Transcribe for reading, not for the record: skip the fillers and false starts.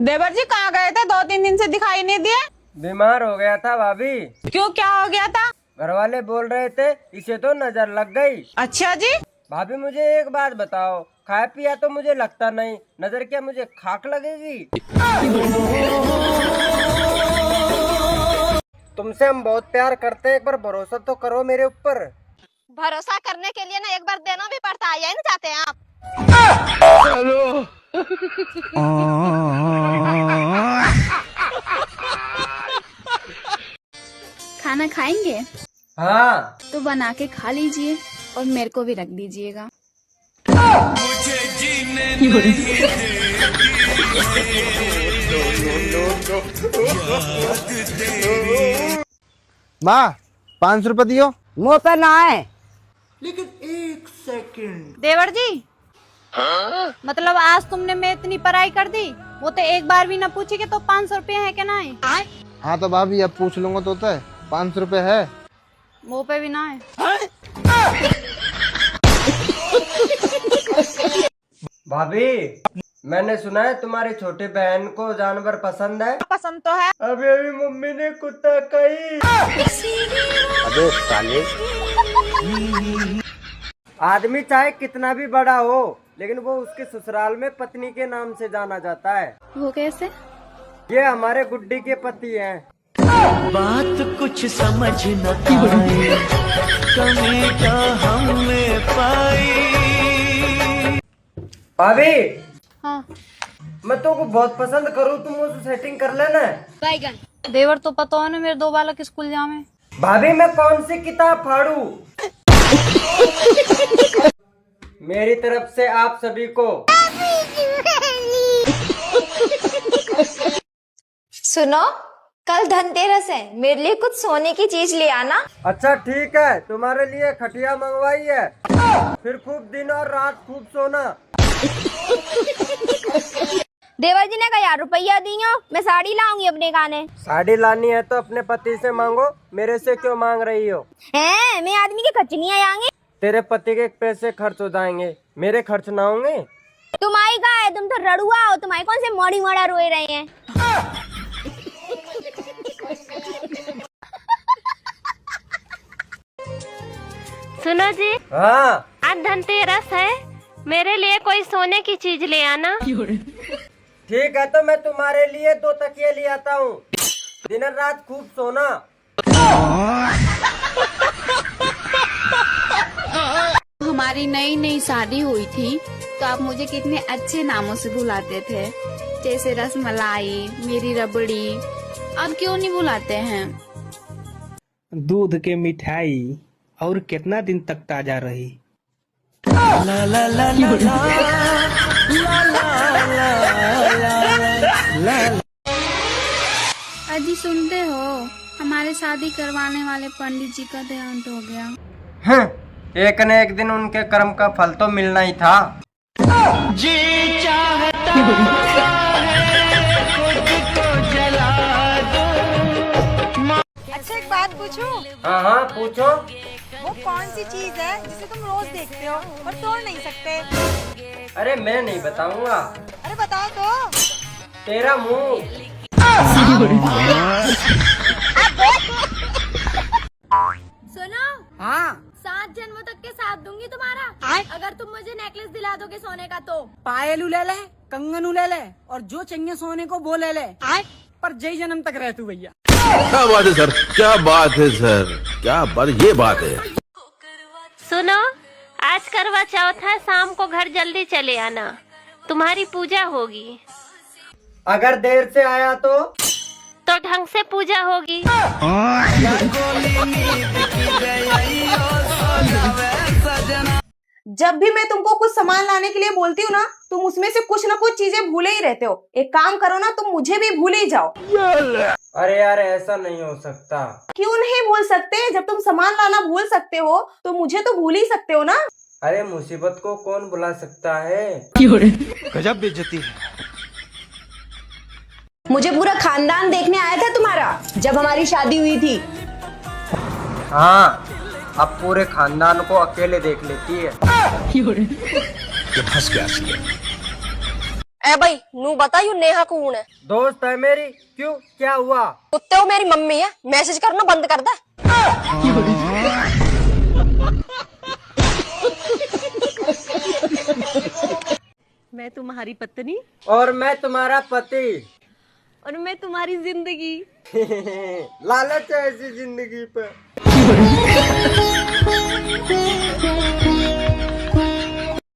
देवर जी कहाँ गए थे? 2-3 दिन से दिखाई नहीं दिए। बीमार हो गया था भाभी। क्यों, क्या हो गया था? घर वाले बोल रहे थे इसे तो नजर लग गई। अच्छा जी। भाभी मुझे एक बात बताओ, खाया पिया तो मुझे लगता नहीं, नजर क्या मुझे खाक लगेगी? तुमसे हम बहुत प्यार करते हैं, एक बार भरोसा तो करो मेरे ऊपर। भरोसा करने के लिए ना एक बार देना भी पड़ता है, यही ना चाहते हैं आप? हेलो। खाना खाएंगे? हाँ। तो बना के खा लीजिए और मेरे को भी रख दीजिएगा। मुझे जीने माँ 500 रुपये दियो। मुँह पे ना है। देवर जी, मतलब आज तुमने मैं इतनी पढ़ाई कर दी, वो तो एक बार भी ना पूछी कि तो 500 रुपये है क्या ना है? हाँ तो भाभी अब पूछ लूंगा तो 500 रुपये है। मुँह पे भी ना है। भाभी मैंने सुना है तुम्हारी छोटी बहन को जानवर पसंद है। पसंद तो है। अभी अभी मम्मी ने कुत्ता कही। अबे साले। आदमी चाहे कितना भी बड़ा हो, लेकिन वो उसके ससुराल में पत्नी के नाम से जाना जाता है। वो कैसे? ये हमारे गुड्डी के पति हैं। बात कुछ समझ न आए, कमी क्या हमने पाई। भाभी हाँ। मैं तुमको बहुत पसंद करूँ, तुम मुझसे सेटिंग कर लेना। देवर तो पता है ना मेरे 2 बालक स्कूल जावे। भाभी मैं कौन सी किताब फाड़ू? मेरी तरफ से आप सभी को। सुनो, कल धनतेरस है, मेरे लिए कुछ सोने की चीज ले आना। अच्छा ठीक है, तुम्हारे लिए खटिया मंगवाई है, फिर खूब दिन और रात खूब सोना। देवर जी ने 1000 रुपया दियो, मैं साड़ी लाऊंगी अपने गाने। साड़ी लानी है तो अपने पति से मांगो, मेरे से क्यों मांग रही हो? हैं, मैं आदमी की खचनी आएंगे। तेरे पति के पैसे खर्च हो जाएंगे, मेरे खर्च ना होंगे। तुम्हारी का है, तुम तो रड़ुआ हो, तुम्हारी कौन से मोड़ी मोड़ा रोए रहे हैं? सुनो जी, हाँ आज धनतेरस है, मेरे लिए कोई सोने की चीज ले आना। ठीक है, तो मैं तुम्हारे लिए 2 तकिए ले आता हूँ, दिन रात खूब सोना। हमारी नई नई शादी हुई थी तो आप मुझे कितने अच्छे नामों से बुलाते थे, जैसे रसमलाई, मेरी रबड़ी। अब क्यों नहीं बुलाते हैं? दूध के मिठाई और कितना दिन तक ताजा रही। ला ला ला ला ला। अजी सुनते हो, हमारे शादी करवाने वाले पंडित जी का देहांत हो गया। एक न एक दिन उनके कर्म का फल तो मिलना ही था। जी चाहता है खुद को जला दो। अच्छा एक बात पूछूं? हाँ हाँ पूछो। वो कौन सी चीज है जिसे तुम रोज देखते हो पर तोड़ नहीं सकते? अरे मैं नहीं बताऊंगा। अरे बताओ तो। तेरा मुंह। सुनो, हाँ 7 जन्मों तक के साथ दूंगी तुम्हारा, अगर तुम मुझे नेकलेस दिला दोगे सोने का तो। पायल ले ले, कंगन ले ले, और जो चाहिए सोने को वो ले ले, पर जय जन्म तक रह तू भैया। क्या बात है सर, क्या बात है सर, क्या बात, ये बात है। सुनो, आज करवा चौथ है, शाम को घर जल्दी चले आना, तुम्हारी पूजा होगी। अगर देर से आया तो ढंग से पूजा होगी। जब भी मैं तुमको कुछ सामान लाने के लिए बोलती हूँ ना, तुम उसमें से कुछ ना कुछ चीजें भूले ही रहते हो। एक काम करो ना, तुम मुझे भी भूल ही जाओ। अरे यार ऐसा नहीं हो सकता। क्यों नहीं भूल सकते? जब तुम सामान लाना भूल सकते हो तो मुझे तो भूल ही सकते हो ना। अरे मुसीबत को कौन बुला सकता है? गजब बेइज्जती है। मुझे पूरा खानदान देखने आया था तुम्हारा, जब हमारी शादी हुई थी। हाँ, अब पूरे खानदान को अकेले देख लेती है। ये फंस गया। ए भाई नू बता यू नेहा कौन है? दोस्त है मेरी। क्यों, क्या हुआ? कुत्ते हो मेरी मम्मी है, मैसेज करना बंद कर दे। मैं तुम्हारी पत्नी और मैं तुम्हारा पति। और मैं तुम्हारी जिंदगी। लालच है ऐसी जिंदगी पे।